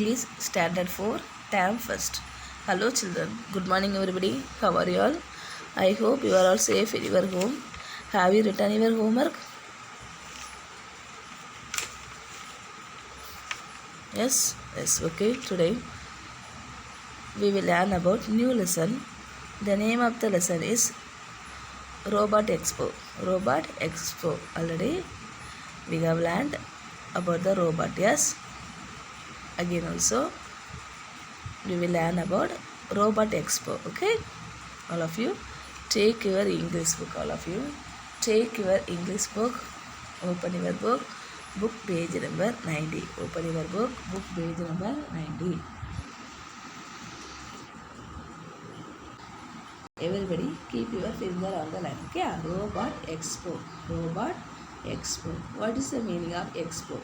English Standard 4 Term First. Hello children, good morning everybody. How are you all? I hope you are all safe in your home. Have you written your homework? Yes, okay. Today we will learn about new lesson. The name of the lesson is Robot Expo. Robot Expo. Already we have learned about the robot. Yes. Again also we will learn about Robot Expo. Okay. All of you take your English book. All of you take your English book. Open your book. Book page number 90. Open your book. Book page number 90. Everybody keep your finger on the line. Okay. Robot Expo. Robot Expo. What is the meaning of Expo?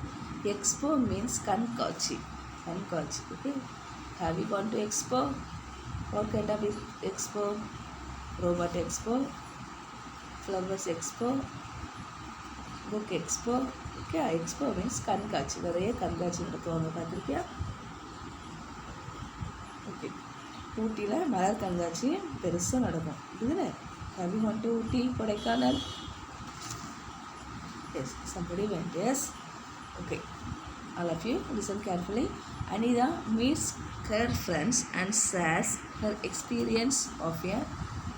Expo means Kankachi. Kankachi. Okay. Have you gone to Expo? What kind of Expo? Robot Expo, Flowers Expo, Book Expo. Okay, Expo means கண்காட்சி. நிறைய கண்காட்சி நடத்துவாங்க, பார்த்துருக்கியா? Okay, ஊட்டியில் மலர் கண்காட்சி பெருசாக நடக்கும். இதுதானே? Have you gone to Ooty, Kodaikanal? Yes, somebody went. Yes. Okay, all of you listen carefully. Anida meets her friends and shares her experience of a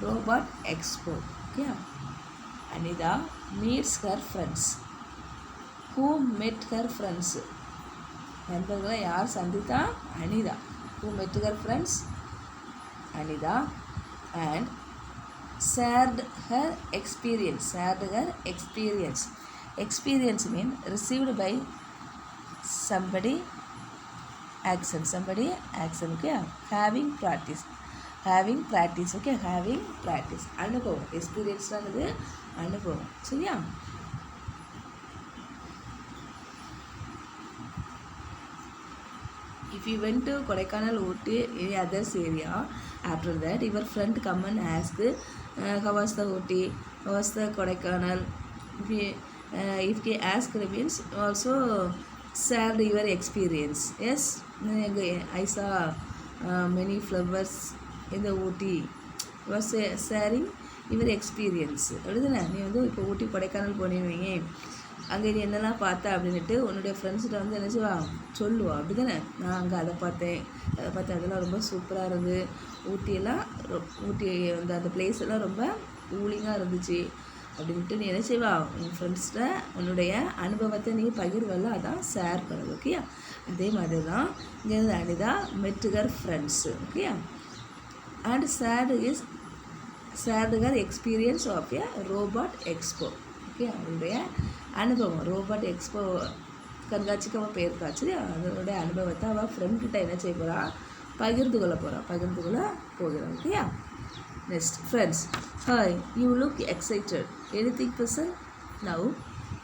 Robot Expo. Okay. Anida meets her friends. Who met her friends? நண்பர்களை யார் சந்தித்தா? Anitha. Who met her friends? Anida and shared her experience. Shared her experience. Experience means received by somebody action. Somebody action. Okay. Having practice. Having practice. Okay. Having practice. அனுபவம். Experience ஆனது அனுபவம். சரியா? If you went to Kodaikanal, Ooty, any other area, after that your friend come and ask, how was the Ooty, how was the Kodaikanal. If he ask means also share your experience. Yes, I saw many flowers in the Ooty. Was sharing your experience. அப்படிதானே? நீ வந்து இப்போ ஊட்டி கொடைக்கானல் போனீங்க, அங்கே நீ என்னெல்லாம் பார்த்தா அப்படின்ட்டு உன்னுடைய ஃப்ரெண்ட்ஸ்கிட்ட வந்து என்ன செய்வா சொல்லுவா, அப்படி தானே? நான் அங்கே அதை பார்த்தேன் அதெல்லாம் ரொம்ப சூப்பராக இருந்தது, ஊட்டி வந்து அந்த பிளேஸ் எல்லாம் ரொம்ப கூலிங்காக இருந்துச்சு அப்படின்ட்டு நீ என்ன செய்வா உன் ஃப்ரெண்ட்ஸ்கிட்ட உன்னுடைய அனுபவத்தை நீ பகிர்வல்ல, அதான் ஷேர் பண்ணுது. ஓகேயா? அதே மாதிரி தான் இங்கே அனிதா மெட்டுகர் ஃப்ரெண்ட்ஸு. ஓகேயா? And shared her experience of a Robot Expo. Okay, அவருடைய அனுபவம் ரோபோட் எக்ஸ்போ கண்காட்சிக்கு அவள் போயிருக்காச்சு. அதனுடைய அனுபவத்தை அவள் ஃப்ரெண்ட்கிட்ட என்ன செய்ய போகிறா, பகிர்ந்து கொள்ள போகிறான். ஓகேயா? Next, friends. Hi, you look excited. Anything special? Now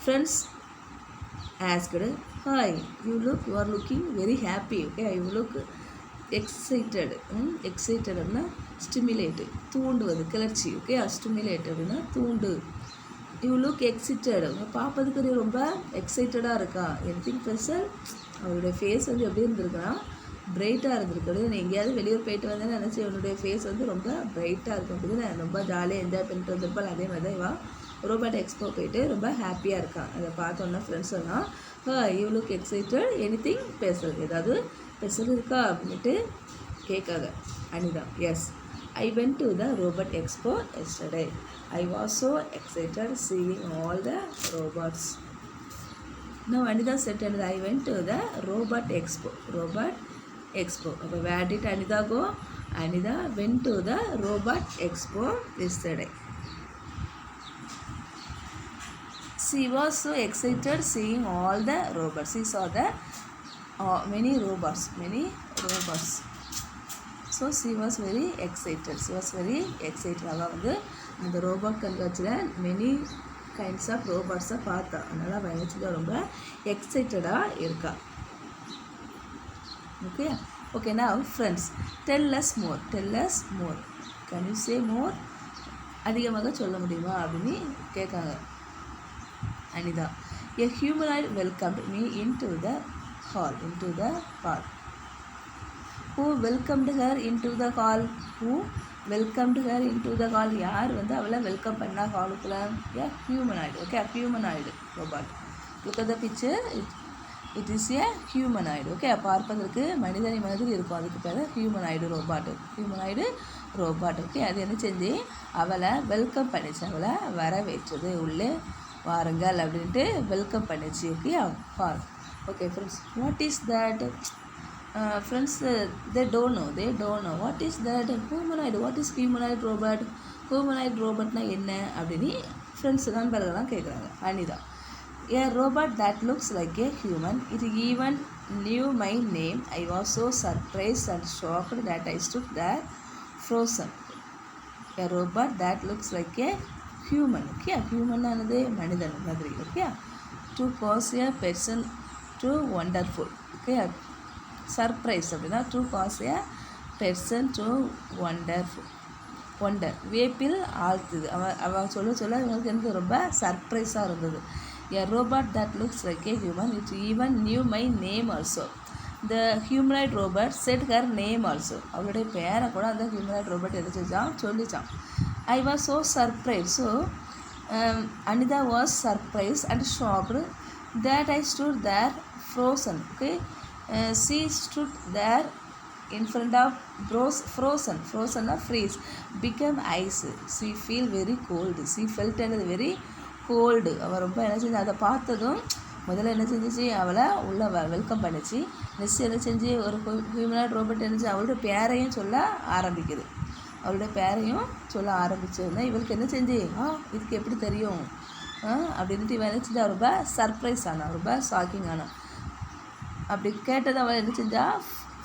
friends asked, hi, you are looking very happy. Okay, you look excited. Excited அப்படின்னா ஸ்டிமுலேட்டு, தூண்டுவது, கிளர்ச்சி. ஓகே, ஸ்டிமுலேட் அப்படின்னா தூண்டு. You look excited. அவங்க பார்ப்பதுக்கு ரொம்ப எக்ஸைட்டடாக இருக்கா. Anything special? அவருடைய ஃபேஸ் வந்து எப்படி இருந்திருக்குன்னா பிரைட்டாக இருந்திருக்கு. நீ எங்கேயாவது வெளியூர் போயிட்டு வந்தேன்னு நினச்சி அவனுடைய ஃபேஸ் வந்து ரொம்ப பிரைட்டாக இருக்கும். அப்படின்னு ரொம்ப ஜாலியாக என்ஜாய் பண்ணிட்டு வந்திருப்பாள். அதே மாதிரி தான் இவா ரோபோட் எக்ஸ்போ போயிட்டு ரொம்ப ஹாப்பியாக இருக்கான். அதை பார்த்தோன்னா ஃப்ரெண்ட்ஸ் சொன்னால், you look excited. Anything special? ஏதாவது ஸ்பெஷல் இருக்கா அப்படின்ட்டு கேட்காங்க Anita. Yes, I went to the Robot Expo yesterday. I was so excited seeing all the robots. Now Anida said, and I went to the Robot Expo. Robot Expo. Okay, where did Anida go? Anida went to the Robot Expo yesterday. She was so excited seeing all the robots. She saw the many robots. So she was very excited. அவள் வந்து அந்த robot கண்காட்சியில் many kinds of ரோபோட்ஸை பார்த்தா. அதனால் அவள் நினச்சிட்டு ரொம்ப எக்ஸைட்டடாக இருக்கா. Okay now friends, tell us more. Can you say more? அதிகமாக சொல்ல முடியுமா அப்படின்னு கேட்காங்க Anitha. A humanoid welcomed me into the hall. who welcomed her into the hall? Who welcomed her into the hall? யார் வந்து அவளை வெல்கம் பண்ணா ஹாலுக்குள்ள? Yeah, humanoid. Okay, humanoid robot. Look at the picture. It is a humanoid. Okay, பார்ப்பதற்கு மனிதனை மாதிரி இருக்கும், அதுக்கு பேர் humanoid robot. Humanoid robot. Okay, அது என்ன செஞ்சு அவளை வெல்கம் பண்ணிச்சு, அவளை வரவேற்றது, உள்ளே வாருங்கள் அப்படின்ட்டு வெல்கம் பண்ணிச்சு. ஓகே, பார். Okay friends, what is that? Friends, they don't know what is that humanoid. what is humanoid robot? humanoid robotனா என்ன அப்படின்னு ஃப்ரெண்ட்ஸ் நண்பர்கள்லாம் கேட்குறாங்க. Anitha, a robot that looks like a human. It even knew my name. I was so surprised and shocked that I stood there frozen. A robot that looks like a human. Okay, human ஆனது மனிதன் மாதிரி. Okay, to cause a person to wonderful. Okay, surprise அப்படின்னா to cause a person to wonder. வேப்பில் ஆழ்த்துது. அவன் சொல்ல இவங்களுக்கு எனக்கு ரொம்ப சர்ப்ரைஸாக இருந்தது. A robot that looks like a human. It even knew my name also. The humanoid robot said her name also. அவளுடைய பேரை கூட அந்த humanoid robot எடுத்துச்சான், சொல்லிச்சான். I was so surprised. So Anita was surprised and shocked that I stood there frozen. Okay, she stood there in front of frozen freeze, become ice. She feel very cold. She felt very cold. அவள் ரொம்ப என்ன செஞ்சு அதை பார்த்ததும் முதல்ல என்ன செஞ்சிச்சு, அவளை உள்ளே வெல்கம் பண்ணிச்சு. நெக்ஸ்ட் என்ன செஞ்சு ஒரு ஹியூமனாய்ட் ரோபோட் என்னச்சு அவளுடைய பேரையும் சொல்ல ஆரம்பிக்குது. அவளுடைய பேரையும் சொல்ல ஆரம்பிச்சதுன்னா இவளுக்கு என்ன செஞ்சு, இதுக்கு எப்படி தெரியும் அப்படின்ட்டு இவன் என்ன செஞ்சா ரொம்ப சர்ப்ரைஸ் ஆனா, ரொம்ப ஷாக்கிங் ஆனா. அப்படி கேட்டது அவள் என்ன செஞ்சா,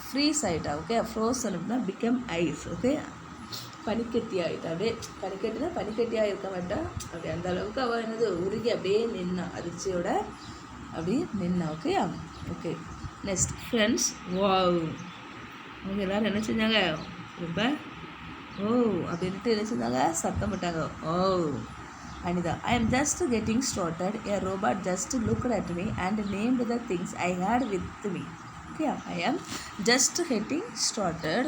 ஃப்ரீஸ் ஆகிட்டா. ஓகே, ஃப்ரோசன் அப்படின்னா பிகம் ஐஸ். ஓகே, பனிக்கட்டி ஆகிட்டா. அப்படியே பனிக்கட்டியாக இருக்க மாட்டான். அப்படி அந்த அளவுக்கு அவள் என்னது உருகி அப்படியே நின்னா, அதிர்ச்சியோட அப்படி நின்னா. Okay okay next friends, wow. அவங்க எல்லோரும் என்ன செஞ்சாங்க, ரொம்ப ஓ அப்படின்ட்டு என்ன செஞ்சாங்க, சத்தம் போட்டாங்க. ஓ Anitha, I am just getting started. A robot just looked at me and named the things I had with me. Okay, I am just getting started.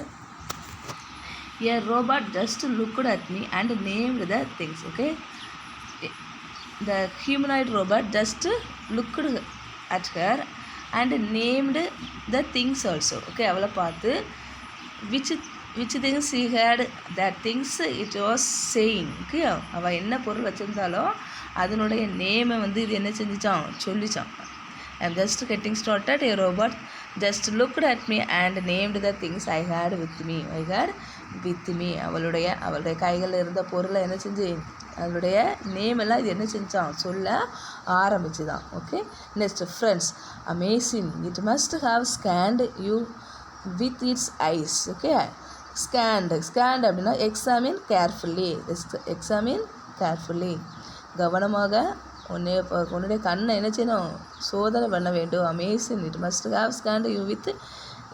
A robot just looked at me and named the things. Okay, the humanoid robot just looked at her and named the things also. Okay, அவளை பார்த்து which things she had, that things it was saying. Okay, அவள் என்ன பொருள் வச்சுருந்தாலோ அதனுடைய நேமை வந்து இது என்ன செஞ்சிச்சான், சொல்லிச்சான். I am just getting started. A robot just looked at me and named the things I had with me. அவளுடைய கைகளில் இருந்த பொருளை என்ன செஞ்சு அவளுடைய நேமெல்லாம் இது என்ன செஞ்சான், சொல்ல ஆரம்பிச்சுதான். Okay next friends, amazing. It must have scanned you with its eyes. Okay, scanned அப்படின்னா எக்ஸாமின் கேர்ஃபுல்லி, கவனமாக உன்னுடைய கண்ணை என்ன செய்யணும், சோதனை பண்ண வேண்டும். Amazing. It must have scanned you with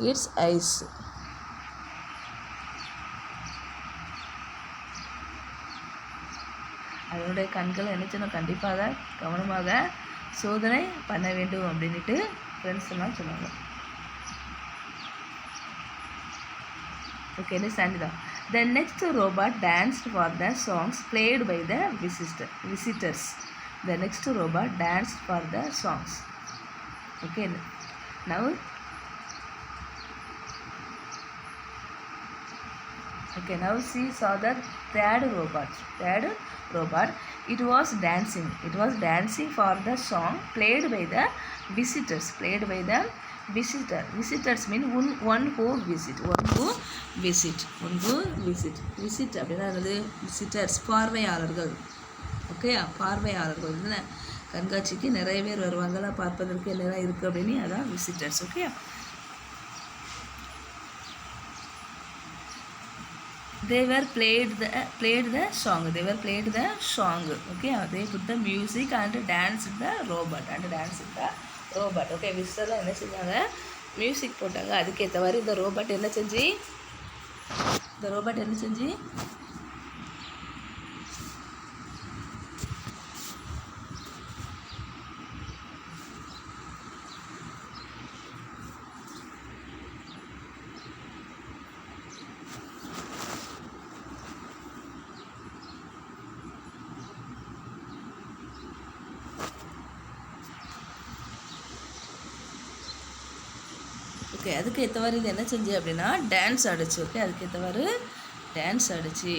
its eyes. அதனுடைய கண்களை என்ன செய்யணும், கண்டிப்பாக கவனமாக சோதனை பண்ண வேண்டும் அப்படின்ட்டு ஃப்ரெண்ட்ஸ் எல்லாம் சொன்னாங்க. Okay next Anita. The next robot danced for the songs played by the visitors. The next robot danced for the songs. Okay, now she saw the third robot. It was dancing for the song played by the visitors. Visitors mean one who visit அப்படின்னா என்னது, visitors பார்வையாளர்கள். Okay, பார்வையாளர்கள் என்ன, கண்காட்சிக்கு நிறைய பேர் வருவாங்களா பார்ப்பதற்கு, என்னெல்லாம் இருக்குது அப்படின்னு, அதான் visitors. Okay, they were played the song. Okay, they put the music and danced the robot. Okay, விசிட்டர்லாம் என்ன செஞ்சாங்க, மியூசிக் போட்டாங்க. அதுக்கேற்ற மாதிரி இந்த ரோபோட் என்ன செஞ்சு ஓகே அதுக்கு ஏற்றவாறு இது என்ன செஞ்சு அப்படின்னா டான்ஸ் ஆடிச்சு. ஓகே அதுக்கு ஏற்றவாறு dance ஆடிச்சு.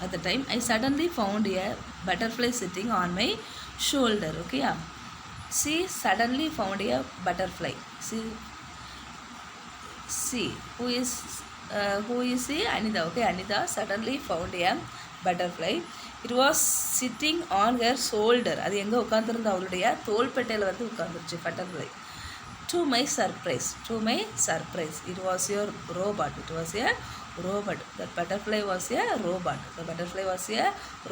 At the time, I suddenly found a butterfly sitting on my shoulder. Okay, yeah. She suddenly found a butterfly. See, who is she? Anida. Okay, Anida suddenly found a butterfly. It was sitting on her shoulder. அது எங்கே உட்காந்துருந்த அவளுடைய தோள்பட்டையில் வந்து உட்காந்துருச்சு butterfly. To my surprise, it was your robot. It was a robot. That butterfly was a robot. The butterfly was a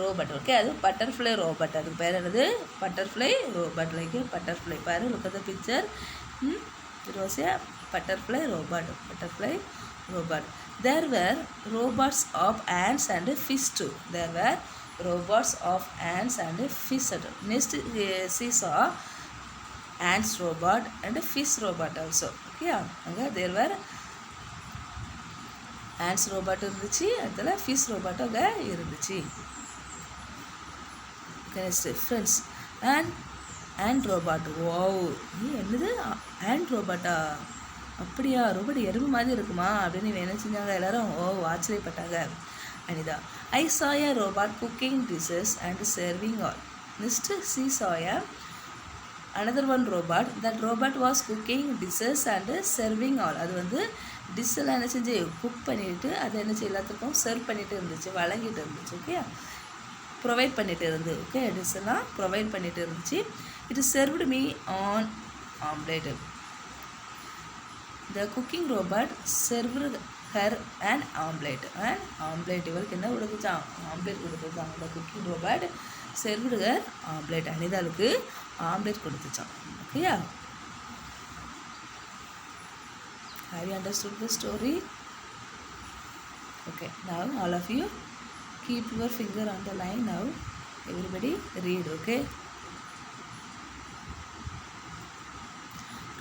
robot. Okay, அது butterfly robot. அதுக்கு பேர் என்னது butterfly robot. Like a butterfly. பாரு, look at the picture. It was a butterfly robot. Butterfly robot. There were robots of ants and fish too. There were robots of ants and fish. Next, she saw ants robot and fish robot also. Okay, அங்கே there were ants robot இருந்துச்சு, அதில் fish robot அங்கே இருந்துச்சு. Next friends ant robot. Wow, என்னது ant robot-ஆ? அப்படியா, robot எறும்பு மாதிரி இருக்குமா அப்படின்னு என்ன செஞ்சாங்க எல்லாரும் ஆச்சரியப்பட்டாங்க. Anitha, I saw a robot cooking dishes and serving all. Next, she saw another one robot. That robot was cooking dishes and serving all. அது வந்து டிஷ்ஷெல்லாம் என்ன செஞ்சு குக் பண்ணிவிட்டு அதை என்ன செய்ய எல்லாத்துக்கும் சர்வ் பண்ணிட்டு இருந்துச்சு, வழங்கிட்டு இருந்துச்சு. ஓகே, ப்ரொவைட் பண்ணிட்டு இருந்து. ஓகே, டிஷ்ஷெல்லாம் ப்ரொவைட் பண்ணிட்டு இருந்துச்சு. It served me on omelette. The cooking robot served her an omelette. An omelette. இவருக்கு என்ன கொடுத்துச்சான்? ஆம்லேட் கொடுத்துச்சான். The cooking robot served her omelette. அனிதாளுக்கு ஆம்லேட் கொடுத்துச்சான். ஓகேயா? Have you understood the story? Okay. Now all of you keep your finger on the line. Now everybody read. Okay.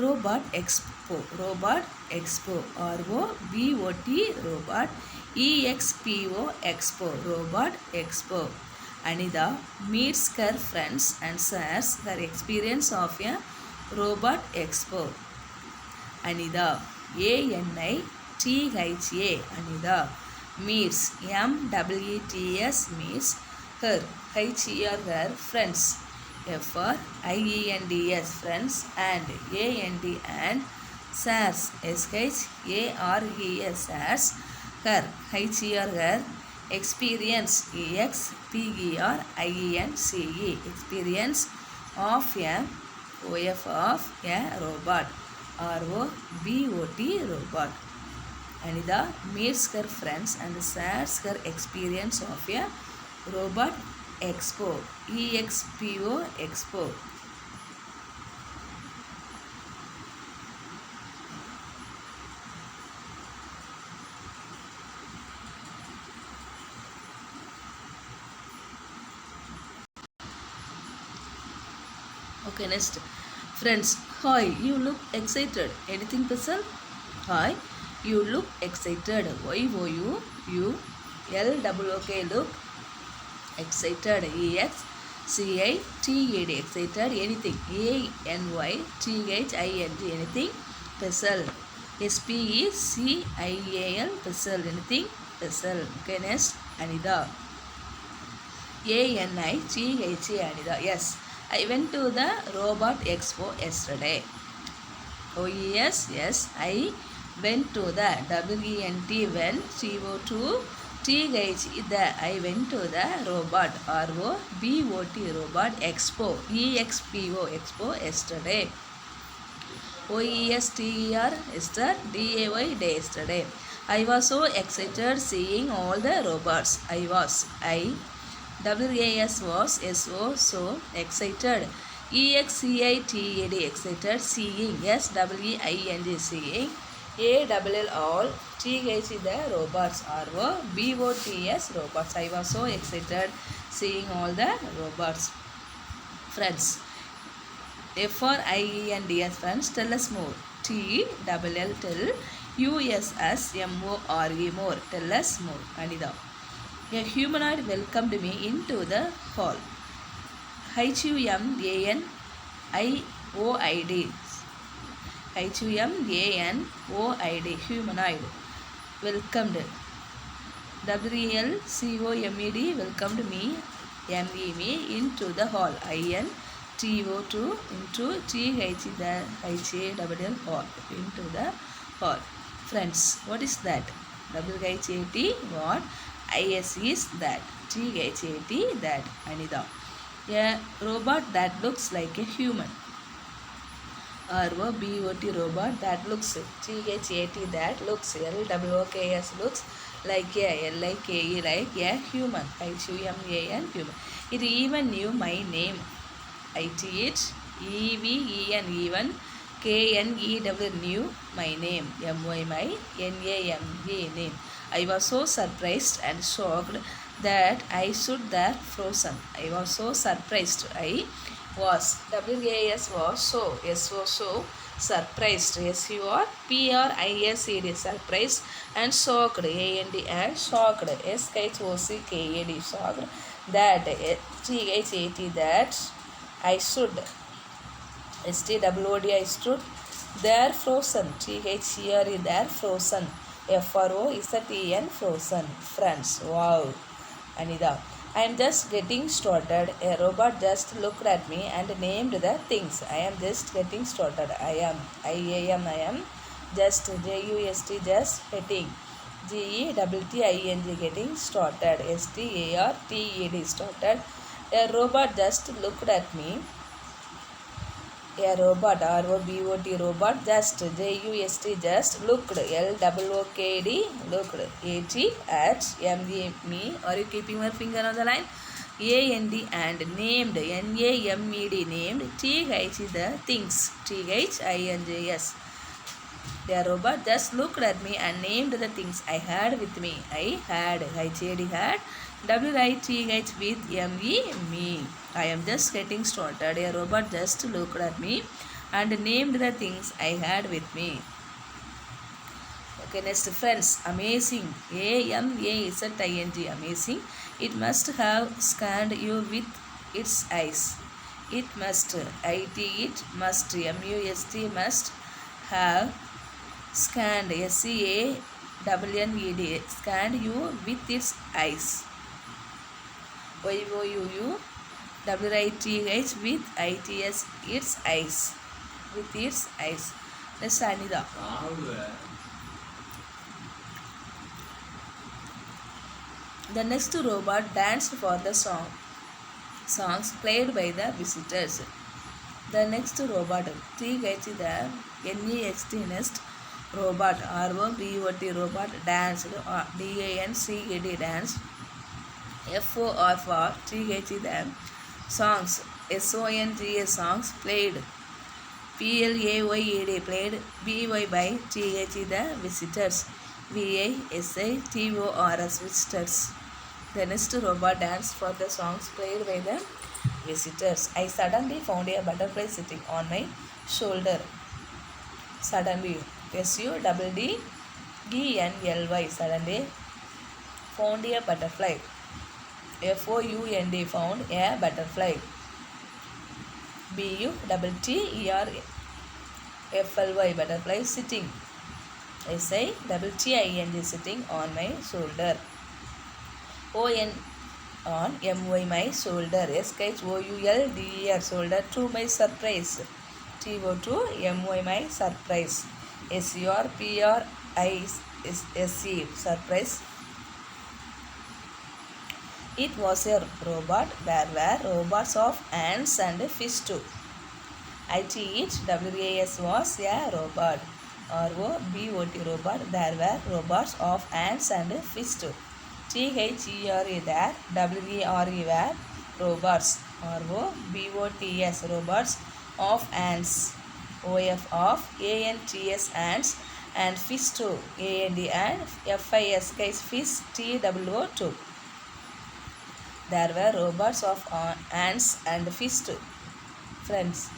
Robot Expo. Robot Expo. ROBOT. Robot EXPO. Expo. Robot Expo. Anida meets her friends and shares her experience of a robot expo. Anida ANITHA. Anida meets MEETS meets her her friends. FRIENDS friends and AND and shares SHARES her her experience EXPERIENCE experience of a robot ROBOT robot. Anida meets her friends and shares her experience of a robot expo. EXPO expo. Okay, next. Friends, hi, you look excited. Anything special? Hi, you look excited. YOULOOK look excited. EXCITED excited. Anything. ANYTHING anything special. SPECIAL special. Anything special. Okay, next. Anida ANIGHA. Anida. Yes, I went to the Robot Expo yesterday. OES. Yes, I went to the WENT when CO2 TH the I went to the Robot ROBOT Robot Expo EXPO Expo yesterday. OESTER Esther DAY day yesterday. I was so excited seeing all the robots. WAS was SO so excited. EXCITED excited seeing. SWEING seeing. ALL all. TH the robots. ROBOTS robots. I was so excited seeing all the robots. Friends, FRIENDS friends, tell us more. TLL tell. USSMORE more. Tell us more. Anida. A humanoid welcomed me into the hall. HUMANIOID HUMANOID, humanoid. Welcomed, WELCOMED, welcomed me, me into the hall, INTO2 into TH the HALL, hall, into the hall. Friends, what is that? WHAT, what? IS is that. THAT, that. Anida, a robot that looks like a human. ROBOT, robot that looks. THAT, that looks. LOOKS, looks like a. LIKE, like a human. HUMAN, human. It even knew my name. ITH EVEN, even. KNEW, knew my name. MY, my. NAME, name. I was so surprised and shocked that I stood there frozen. I was so surprised. I was. WAS, was so. SO, so. Surprised. SURPRISED, surprised. And shocked. AND, and shocked. SHOCKED, shocked. That. THAT, that. I stood. STWOD, I stood there frozen. THERE, there frozen. FROZEN, frozen. Friends, wow. Anida, I am just getting started. A robot just looked at me and named the things. I am just getting started. I am just. JUST, just getting. GETTING, getting started. STARTED, started. A robot just looked at me. A robot, ROBOT, robot, just. JUST, just looked. LOOKD, looked. AT, at. me. Are you keeping your finger on the line? AND, and named. NAMED, named. TH, the things. THINGS. The robot just looked at me and named the things I had with me. I had. HAD, had. WITH, with. ME, me. I am just getting started. A robot just looked at me and named the things I had with me. Okay, next, friends. Amazing. AMAZING, amazing. It must have scanned you with its eyes. It must. It must. MUST, must have scanned. SCANNED, scanned you with its eyes. YOUU, WITH, with. ITS, its eyes. With its eyes. Next, Anida. The next robot danced for the songs played by the visitors. The next robot, TH, the NEXT, next robot, ROBOT, robot, danced. DANCED, danced. FOR, TH, the songs. SONGS, songs played. PLAYED, played. BY, by. TH, the visitors. VISITORS, visitors. The next robot danced for the songs played by the visitors. I suddenly found a butterfly sitting on my shoulder. Suddenly. SUDDENLY, suddenly. Found a butterfly. FOUND, found a butterfly. BUTTERFLY, butterfly, sitting. SITTING, sitting on my shoulder. ON, on. MY, my shoulder. SHOULDER, shoulder. To my surprise. TO2, MY, my surprise. SURPRISE, surprise. It was a robot. There were robots of ants and fish too. ITH, WAS, was a robot. ROBOT, robot. There were robots of ants and fish too. THERE, there. WERE, were robots. ROBOTS, robots of ants. OF, of. ANTS, ants, and fish too. AND, and. FIS, guys, fish. TWO2. There were robots of ants and fish too. Friends,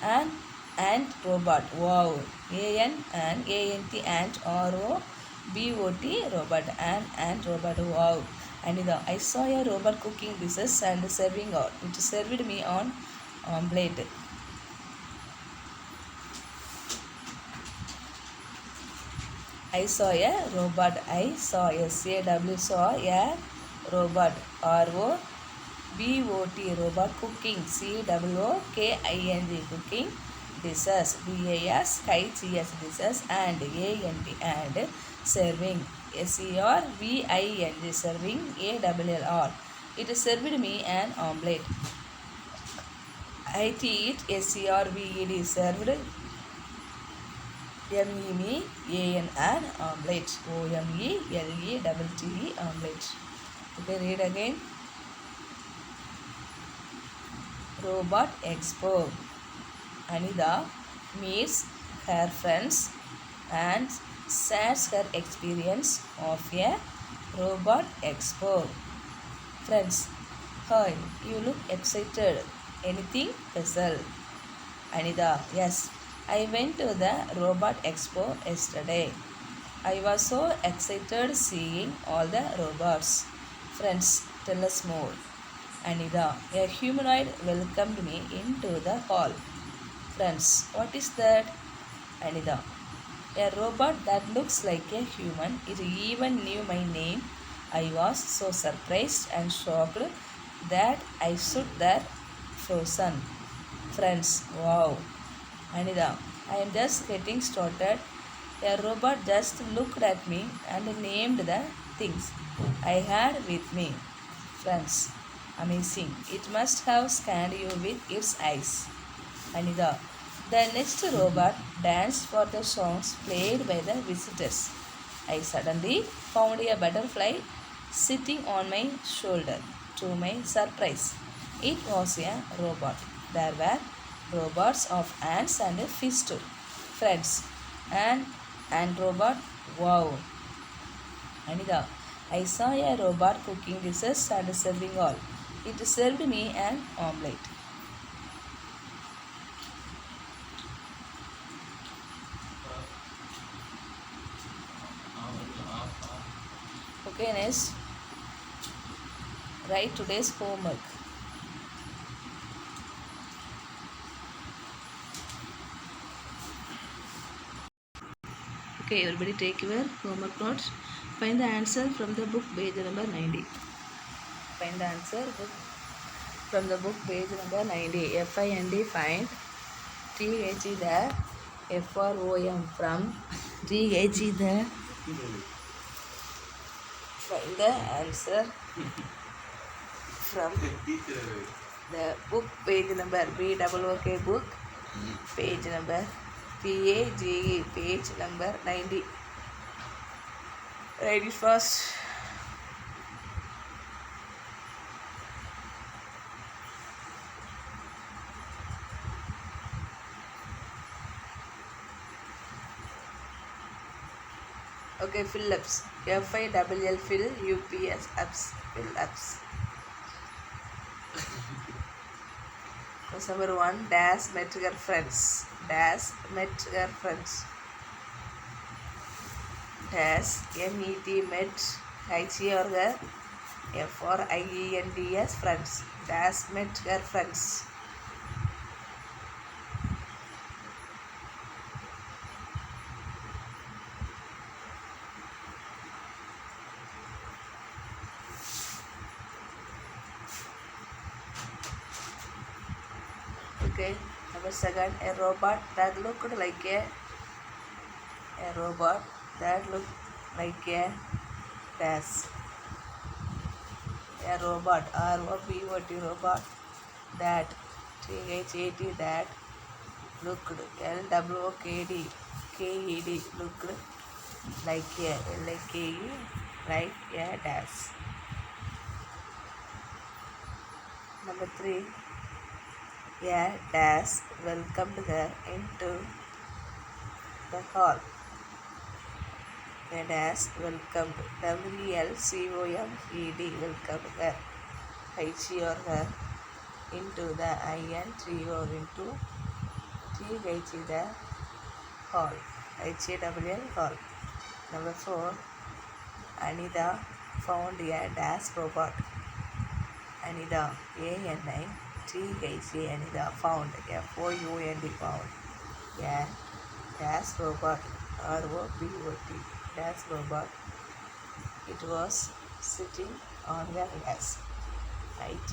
an ant robot. Wow. AN, and ANT, ant. ROBOT, robot. An ant robot. Wow. And I saw a robot cooking dishes and serving out. It served me on omelette. I saw a robot. I saw SAW saw a robot. ROBOT robot cooking. COOKING cooking. Dishes. DAS dishes and AND and serving. SERVING serving. ALLR. It served me an omelette. I eat SERVED served MEMEAN an omelette. OMELETTE omelette. Okay, read again. Robot Expo. Anida meets her friends and shares her experience of a robot expo. Friends, hi, you look excited. Anything special? Anida, yes, I went to the robot expo yesterday. I was so excited seeing all the robots. Friends, tell us more. Anida, a humanoid welcomed me into the hall. Friends, what is that? Anida, a robot that looks like a human. It even knew my name. I was so surprised and shocked that I stood there frozen. Friends, wow. Anida, I am just getting started. A robot just looked at me and named the things I had with me. Friends, amazing. It must have scanned you with its eyes. Anida, the next robot danced for the songs played by the visitors. I suddenly found a butterfly sitting on my shoulder. To my surprise, it was a robot. There were robots of ants and fish too. Friends, and robot, wow. Anida, I saw a robot cooking dishes and serving all. It served me an omelette. Okay, next, write today's homework. Okay, everybody take your homework notes. Find the answer from the book page number 90. Find the answer from the book page number 90. FIND find. TH the FROM from. TH the find the answer from the book page number BOOK book page number PAGE page number 90. Write it fast. Okay, fill ups. FILL fill UPS ups. Fill ups. Question number 1. Dash met her friends. Dash met her friends. Dash MET met HE or her FRIENDS friends. Dash met her friends. Okay, number 2. A robot that looked like a robot that looked like a dash. A robot ROBOT robot that THAT that looked LOOKED looked like a LIKE like a dash. Number 3. A dash welcomed her into the hall. A dash welcomed WELCOMED welcomed her HE or her into the INTO into TH the hall HAWL hall. Number 4. Anida found a dash robot. Anida ANITHA Anida found FOUND found a dash robot ROBOT dash robot. It was sitting on the desk. It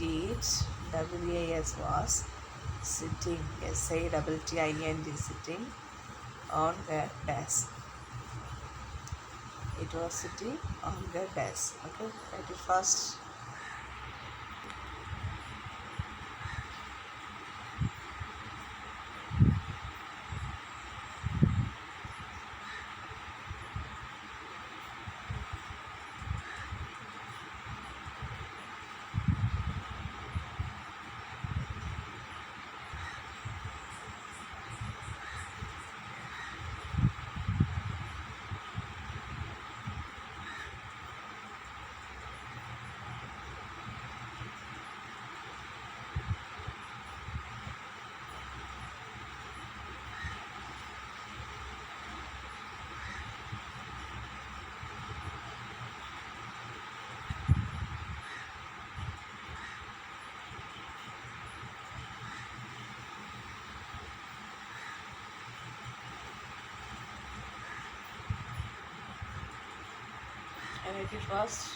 WAS was sitting, SATTING, sitting on the desk. It was sitting on the desk. Okay, that is first. And it is first.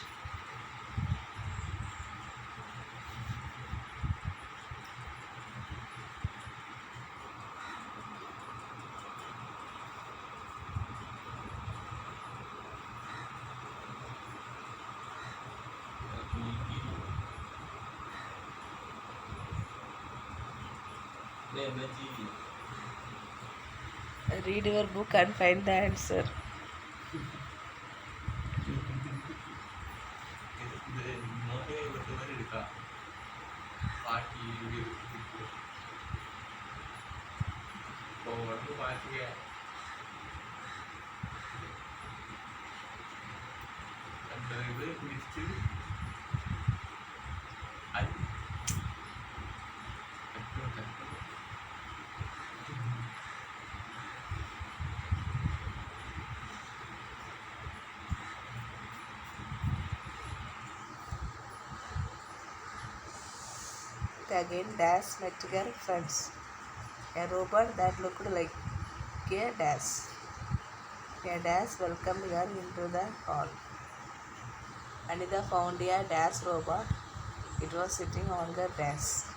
Read your book and find the answer. Again, dash met her friends. A robot that looked like a dash. A dash welcomed her into the hall. Anida found a dash robot. It was sitting on the desk.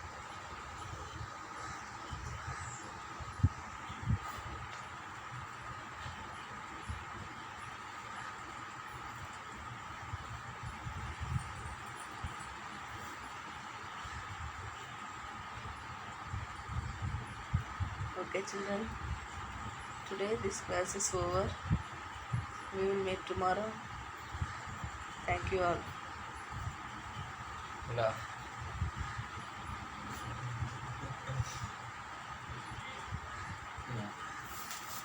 Okay, children. Today this class is over. We will meet tomorrow. Thank you all. Enough.